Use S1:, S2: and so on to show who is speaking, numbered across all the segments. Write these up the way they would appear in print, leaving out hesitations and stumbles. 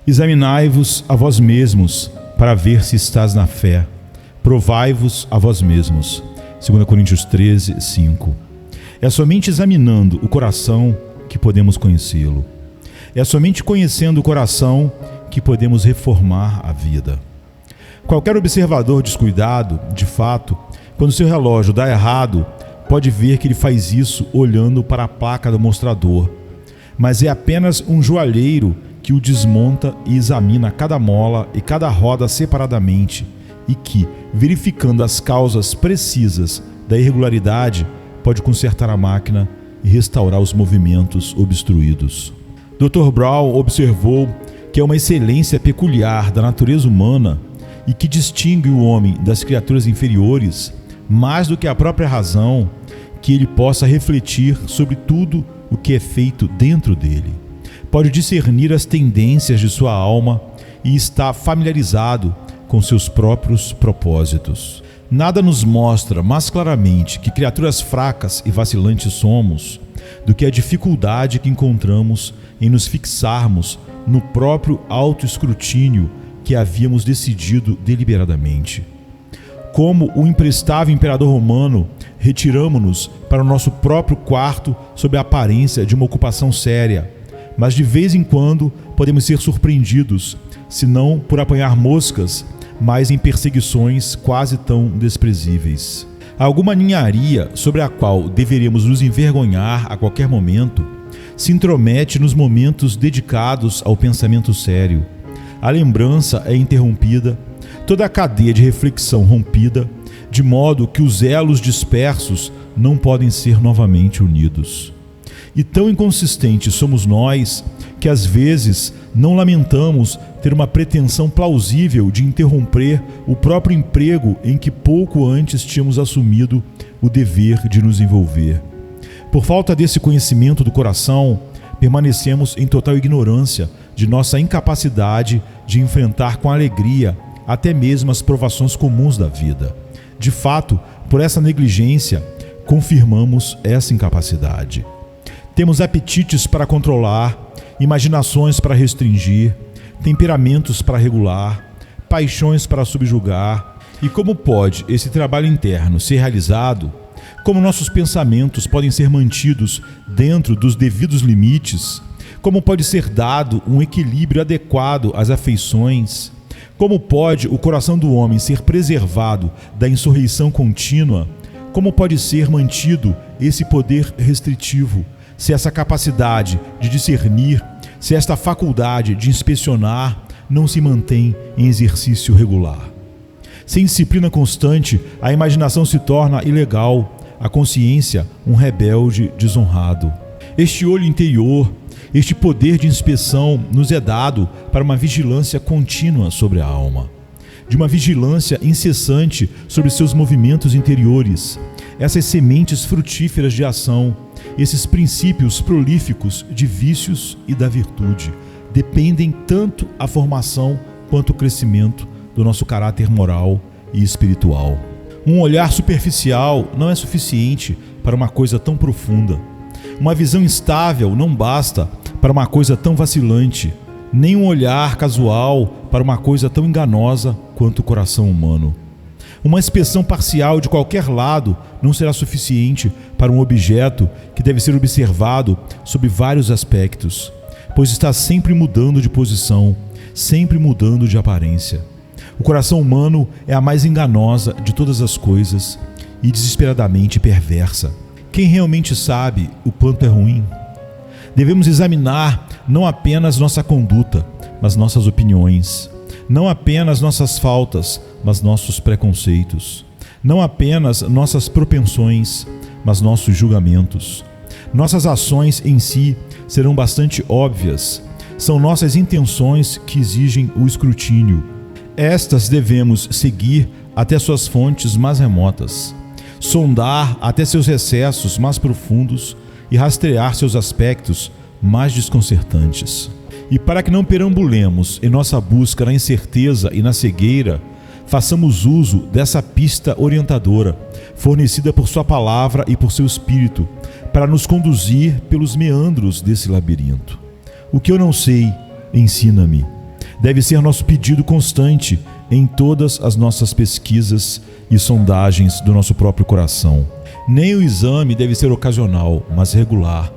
S1: Examinai-vos a vós mesmos, para ver se estás na fé. Provai-vos a vós mesmos. 2 Coríntios 13, 5. É somente examinando o coração que podemos conhecê-lo. É somente conhecendo o coração que podemos reformar a vida. Qualquer observador descuidado, de fato, quando seu relógio dá errado, pode ver que ele faz isso olhando para a placa do mostrador, mas é apenas um joalheiro que o desmonta e examina cada mola e cada roda separadamente e que, verificando as causas precisas da irregularidade, pode consertar a máquina e restaurar os movimentos obstruídos. Dr. Brown observou que é uma excelência peculiar da natureza humana e que distingue o homem das criaturas inferiores, mais do que a própria razão, que ele possa refletir sobre tudo o que é feito dentro dele. Pode discernir as tendências de sua alma e está familiarizado com seus próprios propósitos. Nada nos mostra mais claramente que criaturas fracas e vacilantes somos do que a dificuldade que encontramos em nos fixarmos no próprio autoescrutínio que havíamos decidido deliberadamente. Como o imprestável imperador romano, retiramo-nos para o nosso próprio quarto sob a aparência de uma ocupação séria, mas de vez em quando podemos ser surpreendidos, se não por apanhar moscas, mas em perseguições quase tão desprezíveis. Alguma ninharia sobre a qual deveríamos nos envergonhar a qualquer momento se intromete nos momentos dedicados ao pensamento sério. A lembrança é interrompida, toda a cadeia de reflexão rompida, de modo que os elos dispersos não podem ser novamente unidos. E tão inconsistentes somos nós que às vezes não lamentamos ter uma pretensão plausível de interromper o próprio emprego em que pouco antes tínhamos assumido o dever de nos envolver. Por falta desse conhecimento do coração, permanecemos em total ignorância de nossa incapacidade de enfrentar com alegria até mesmo as provações comuns da vida. De fato, por essa negligência, confirmamos essa incapacidade. Temos apetites para controlar, imaginações para restringir, temperamentos para regular, paixões para subjugar. E como pode esse trabalho interno ser realizado? Como nossos pensamentos podem ser mantidos dentro dos devidos limites? Como pode ser dado um equilíbrio adequado às afeições? Como pode o coração do homem ser preservado da insurreição contínua? Como pode ser mantido esse poder restritivo, se essa capacidade de discernir, se esta faculdade de inspecionar não se mantém em exercício regular? Sem disciplina constante, a imaginação se torna ilegal, a consciência um rebelde desonrado. Este olho interior, este poder de inspeção nos é dado para uma vigilância contínua sobre a alma, de uma vigilância incessante sobre seus movimentos interiores, essas sementes frutíferas de ação, esses princípios prolíficos de vícios e da virtude, dependem tanto a formação quanto o crescimento do nosso caráter moral e espiritual. Um olhar superficial não é suficiente para uma coisa tão profunda. Uma visão instável não basta para uma coisa tão vacilante, nem um olhar casual para uma coisa tão enganosa quanto o coração humano. Uma inspeção parcial de qualquer lado não será suficiente para um objeto que deve ser observado sob vários aspectos, pois está sempre mudando de posição, sempre mudando de aparência. O coração humano é a mais enganosa de todas as coisas e desesperadamente perversa. Quem realmente sabe o quanto é ruim? Devemos examinar não apenas nossa conduta, mas nossas opiniões. Não apenas nossas faltas, mas nossos preconceitos. Não apenas nossas propensões, mas nossos julgamentos. Nossas ações em si serão bastante óbvias. São nossas intenções que exigem o escrutínio. Estas devemos seguir até suas fontes mais remotas, sondar até seus recessos mais profundos e rastrear seus aspectos mais desconcertantes. E para que não perambulemos em nossa busca na incerteza e na cegueira, façamos uso dessa pista orientadora, fornecida por sua palavra e por seu Espírito, para nos conduzir pelos meandros desse labirinto. O que eu não sei, ensina-me. deve ser nosso pedido constante em todas as nossas pesquisas e sondagens do nosso próprio coração. Nem o exame deve ser ocasional, mas regular.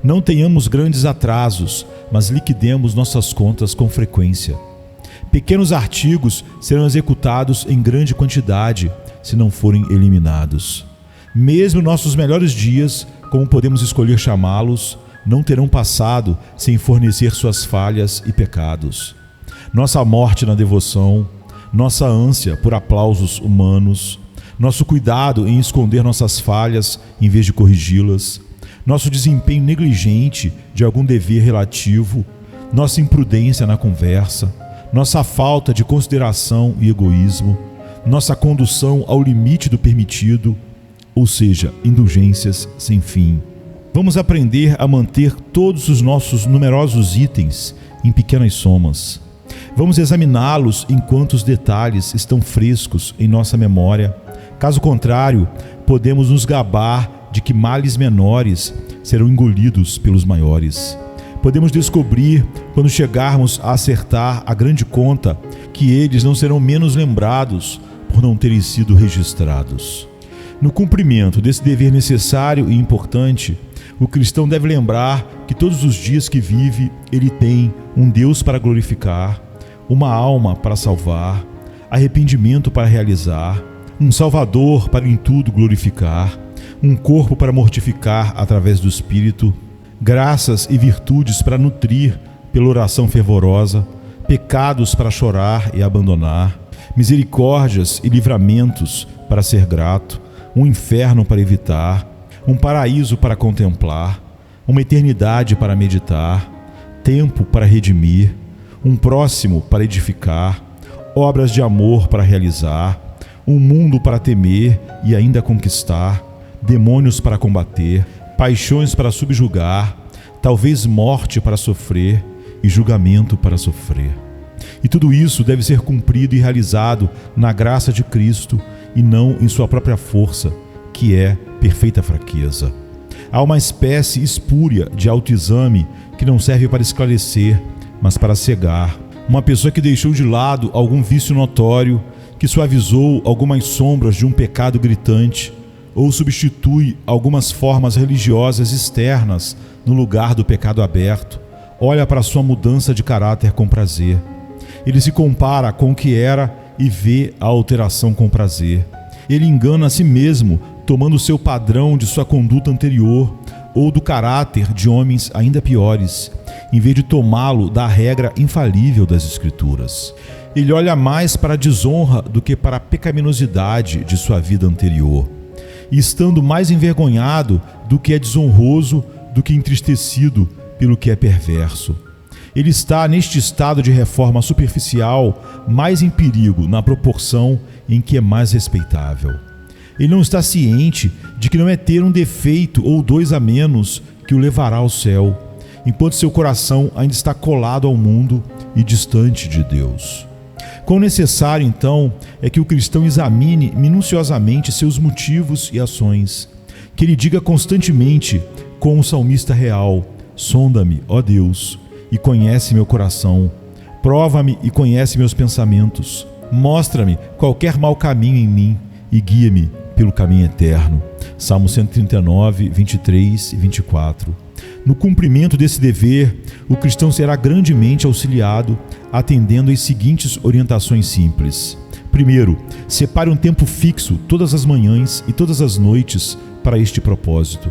S1: Não tenhamos grandes atrasos, mas liquidemos nossas contas com frequência. Pequenos artigos serão executados em grande quantidade, se não forem eliminados. Mesmo nossos melhores dias, como podemos escolher chamá-los, não terão passado sem fornecer suas falhas e pecados. Nossa morte na devoção, nossa ânsia por aplausos humanos, nosso cuidado em esconder nossas falhas em vez de corrigi-las, nosso desempenho negligente de algum dever relativo, nossa imprudência na conversa, nossa falta de consideração e egoísmo, nossa condução ao limite do permitido, ou seja, indulgências sem fim. Vamos aprender a manter todos os nossos numerosos itens em pequenas somas. Vamos examiná-los enquanto os detalhes estão frescos em nossa memória. Caso contrário, podemos nos gabar de que males menores serão engolidos pelos maiores. Podemos descobrir, quando chegarmos a acertar a grande conta, que eles não serão menos lembrados por não terem sido registrados. No cumprimento desse dever necessário e importante, o cristão deve lembrar que todos os dias que vive, ele tem um Deus para glorificar, uma alma para salvar, arrependimento para realizar, um Salvador para em tudo glorificar, um corpo para mortificar através do Espírito, graças e virtudes para nutrir pela oração fervorosa, pecados para chorar e abandonar, misericórdias e livramentos para ser grato, um inferno para evitar, um paraíso para contemplar, uma eternidade para meditar, tempo para redimir, um próximo para edificar, obras de amor para realizar, um mundo para temer e ainda conquistar, demônios para combater, paixões para subjugar, talvez morte para sofrer e julgamento para sofrer. E tudo isso deve ser cumprido e realizado na graça de Cristo e não em sua própria força, que é perfeita fraqueza. Há uma espécie espúria de autoexame que não serve para esclarecer, mas para cegar. Uma pessoa que deixou de lado algum vício notório, que suavizou algumas sombras de um pecado gritante, ou substitui algumas formas religiosas externas no lugar do pecado aberto, olha para sua mudança de caráter com prazer. Ele se compara com o que era e vê a alteração com prazer. Ele engana a si mesmo, tomando o seu padrão de sua conduta anterior ou do caráter de homens ainda piores, em vez de tomá-lo da regra infalível das Escrituras. Ele olha mais para a desonra do que para a pecaminosidade de sua vida anterior, e estando mais envergonhado do que é desonroso, do que entristecido pelo que é perverso. Ele está neste estado de reforma superficial mais em perigo na proporção em que é mais respeitável. Ele não está ciente de que não é ter um defeito ou dois a menos que o levará ao céu, enquanto seu coração ainda está colado ao mundo e distante de Deus. Quão necessário, então, é que o cristão examine minuciosamente seus motivos e ações, que ele diga constantemente, com o salmista real: sonda-me, ó Deus, e conhece meu coração, prova-me e conhece meus pensamentos, mostra-me qualquer mau caminho em mim e guia-me pelo caminho eterno. Salmo 139, 23 e 24. No cumprimento desse dever, o cristão será grandemente auxiliado, atendendo às seguintes orientações simples. Primeiro, separe um tempo fixo todas as manhãs e todas as noites para este propósito.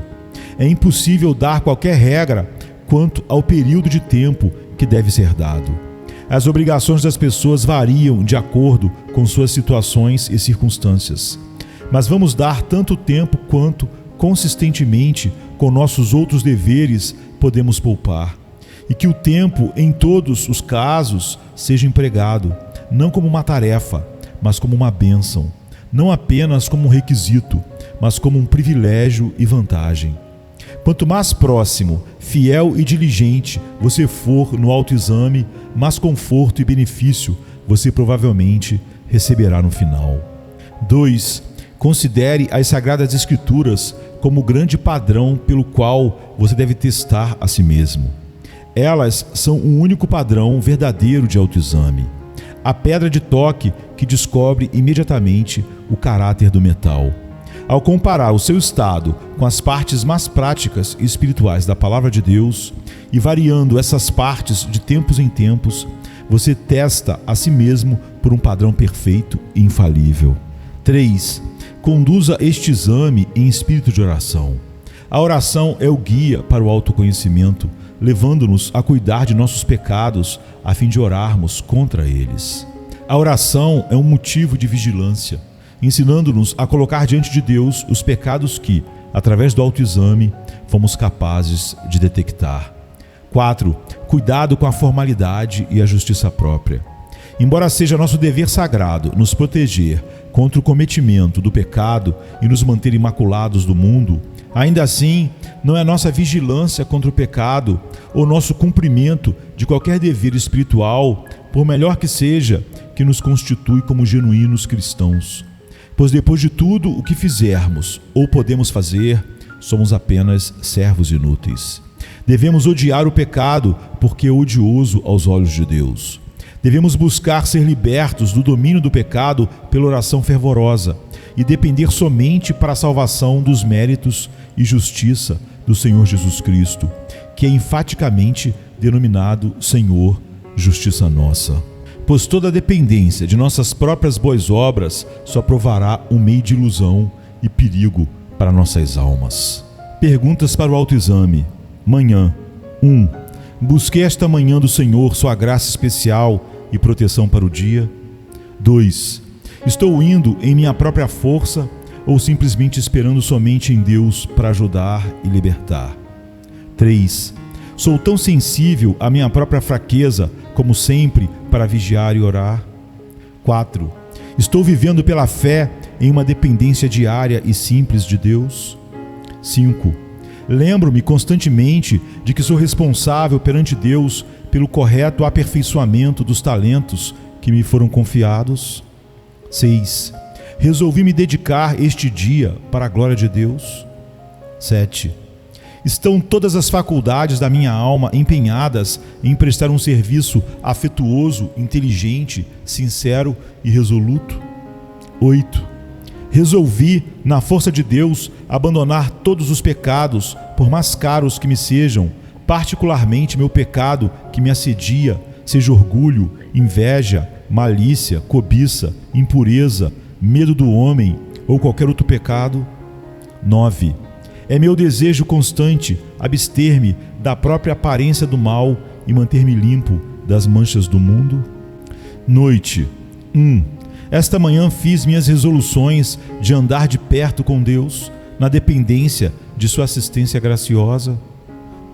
S1: É impossível dar qualquer regra quanto ao período de tempo que deve ser dado. As obrigações das pessoas variam de acordo com suas situações e circunstâncias, mas vamos dar tanto tempo quanto, consistentemente, com nossos outros deveres, podemos poupar, e que o tempo, em todos os casos, seja empregado, não como uma tarefa, mas como uma bênção, não apenas como um requisito, mas como um privilégio e vantagem. Quanto mais próximo, fiel e diligente você for no autoexame, mais conforto e benefício você provavelmente receberá no final. 2. Considere as Sagradas Escrituras como o grande padrão pelo qual você deve testar a si mesmo. Elas são um único padrão verdadeiro de autoexame. A pedra de toque que descobre imediatamente o caráter do metal. Ao comparar o seu estado com as partes mais práticas e espirituais da Palavra de Deus e variando essas partes de tempos em tempos, você testa a si mesmo por um padrão perfeito e infalível. 3. Conduza este exame em espírito de oração. A oração é o guia para o autoconhecimento, levando-nos a cuidar de nossos pecados a fim de orarmos contra eles. A oração é um motivo de vigilância, ensinando-nos a colocar diante de Deus os pecados que, através do autoexame, fomos capazes de detectar. 4. Cuidado com a formalidade e a justiça própria. Embora seja nosso dever sagrado nos proteger contra o cometimento do pecado e nos manter imaculados do mundo, ainda assim, não é nossa vigilância contra o pecado ou nosso cumprimento de qualquer dever espiritual, por melhor que seja, que nos constitui como genuínos cristãos. Pois depois de tudo o que fizermos ou podemos fazer, somos apenas servos inúteis. Devemos odiar o pecado porque é odioso aos olhos de Deus. Devemos buscar ser libertos do domínio do pecado pela oração fervorosa e depender somente para a salvação dos méritos e justiça do Senhor Jesus Cristo, que é enfaticamente denominado Senhor, justiça nossa. Pois toda dependência de nossas próprias boas obras só provará um meio de ilusão e perigo para nossas almas. Perguntas para o autoexame. Manhã. 1. Busquei esta manhã do Senhor sua graça especial e proteção para o dia. 2. Estou indo em minha própria força ou simplesmente esperando somente em Deus para ajudar e libertar? 3. Sou tão sensível à minha própria fraqueza como sempre para vigiar e orar? 4. Estou vivendo pela fé em uma dependência diária e simples de Deus? 5. Lembro-me constantemente de que sou responsável perante Deus pelo correto aperfeiçoamento dos talentos que me foram confiados? 6. Resolvi me dedicar este dia para a glória de Deus? 7. Estão todas as faculdades da minha alma empenhadas em prestar um serviço afetuoso, inteligente, sincero e resoluto? 8. Resolvi, na força de Deus, abandonar todos os pecados, por mais caros que me sejam, particularmente meu pecado que me assedia, seja orgulho, inveja, malícia, cobiça, impureza, medo do homem ou qualquer outro pecado? 9. É meu desejo constante abster-me da própria aparência do mal e manter-me limpo das manchas do mundo? Noite. 1. Esta manhã fiz minhas resoluções de andar de perto com Deus, na dependência de sua assistência graciosa.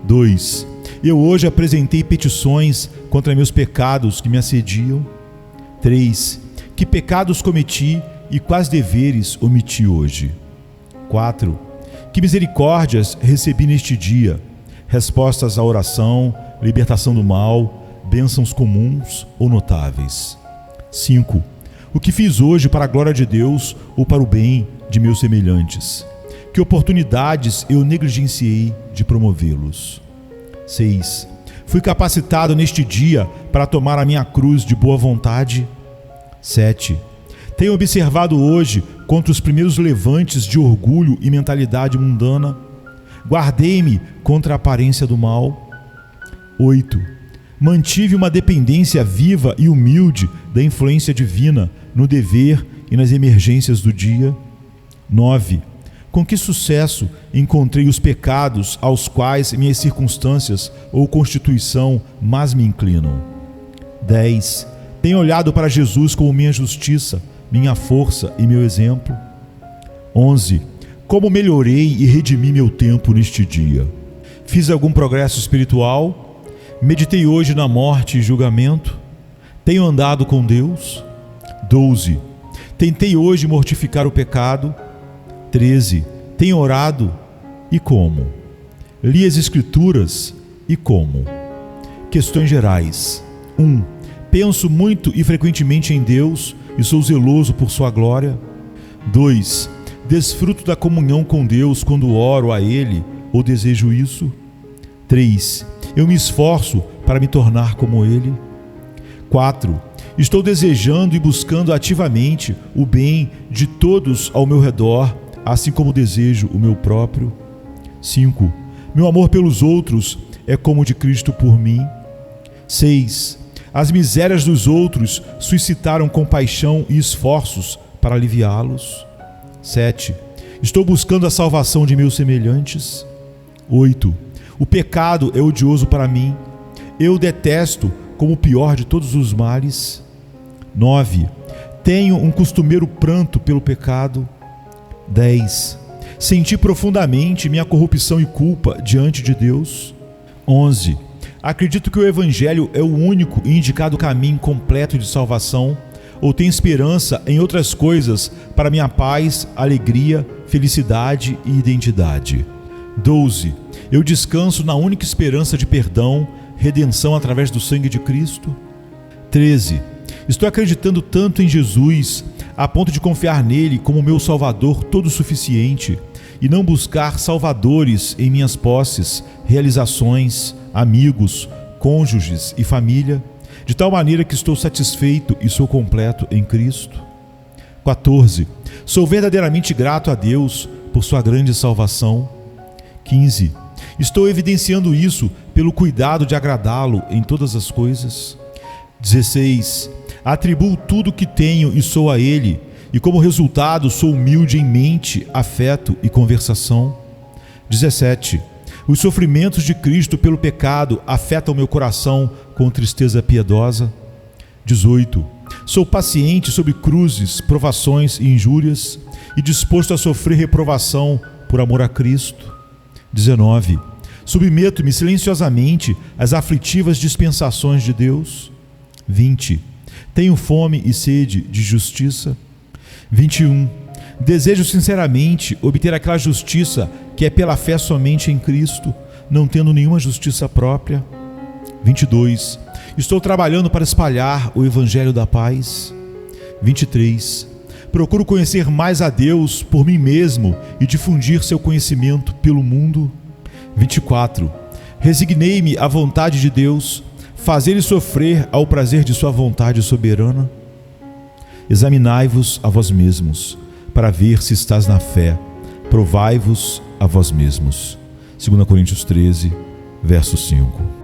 S1: 2. Eu hoje apresentei petições contra meus pecados que me assediam. 3. Que pecados cometi e quais deveres omiti hoje? 4. Que misericórdias recebi neste dia? Respostas à oração, libertação do mal, bênçãos comuns ou notáveis? 5. O que fiz hoje para a glória de Deus ou para o bem de meus semelhantes? Que oportunidades eu negligenciei de promovê-los? 6. Fui capacitado neste dia para tomar a minha cruz de boa vontade? 7. Tenho observado hoje contra os primeiros levantes de orgulho e mentalidade mundana? Guardei-me contra a aparência do mal? 8. Mantive uma dependência viva e humilde da influência divina no dever e nas emergências do dia? 9. Com que sucesso encontrei os pecados aos quais minhas circunstâncias ou constituição mais me inclinam? 10. Tenho olhado para Jesus como minha justiça, minha força e meu exemplo? 11. Como melhorei e redimi meu tempo neste dia? Fiz algum progresso espiritual? Meditei hoje na morte e julgamento? Tenho andado com Deus? 12. Tentei hoje mortificar o pecado? 13. Tenho orado? E como? Li as Escrituras? E como? Questões gerais. 1. Penso muito e frequentemente em Deus e sou zeloso por sua glória? 2. Desfruto da comunhão com Deus quando oro a Ele ou desejo isso? 3. Eu me esforço para me tornar como Ele. 4. Estou desejando e buscando ativamente o bem de todos ao meu redor, assim como desejo o meu próprio. 5. Meu amor pelos outros é como o de Cristo por mim. 6. As misérias dos outros suscitaram compaixão e esforços para aliviá-los. 7. Estou buscando a salvação de meus semelhantes. 8. O pecado é odioso para mim. Eu o detesto como o pior de todos os males. 9. Tenho um costumeiro pranto pelo pecado. 10. Senti profundamente minha corrupção e culpa diante de Deus. 11. Acredito que o Evangelho é o único e indicado caminho completo de salvação, ou tenho esperança em outras coisas para minha paz, alegria, felicidade e identidade. 12. Eu descanso na única esperança de perdão, redenção através do sangue de Cristo. 13. Estou acreditando tanto em Jesus, a ponto de confiar nele como meu Salvador todo suficiente, e não buscar salvadores em minhas posses, realizações, amigos, cônjuges e família, de tal maneira que estou satisfeito e sou completo em Cristo. 14. Sou verdadeiramente grato a Deus por sua grande salvação. 15. Estou evidenciando isso pelo cuidado de agradá-lo em todas as coisas. 16. Atribuo tudo o que tenho e sou a Ele, e como resultado sou humilde em mente, afeto e conversação. 17. Os sofrimentos de Cristo pelo pecado afetam meu coração com tristeza piedosa. 18. Sou paciente sob cruzes, provações e injúrias, e disposto a sofrer reprovação por amor a Cristo. 19. Submeto-me silenciosamente às aflitivas dispensações de Deus. 20. Tenho fome e sede de justiça. 21. Desejo sinceramente obter aquela justiça que é pela fé somente em Cristo, não tendo nenhuma justiça própria. 22. Estou trabalhando para espalhar o Evangelho da paz. 23. Procuro conhecer mais a Deus por mim mesmo e difundir seu conhecimento pelo mundo. 24. Resignei-me à vontade de Deus, fazer-lhe sofrer ao prazer de sua vontade soberana. Examinai-vos a vós mesmos, para ver se estás na fé. Provai-vos a vós mesmos. 2 Coríntios 13, verso 5.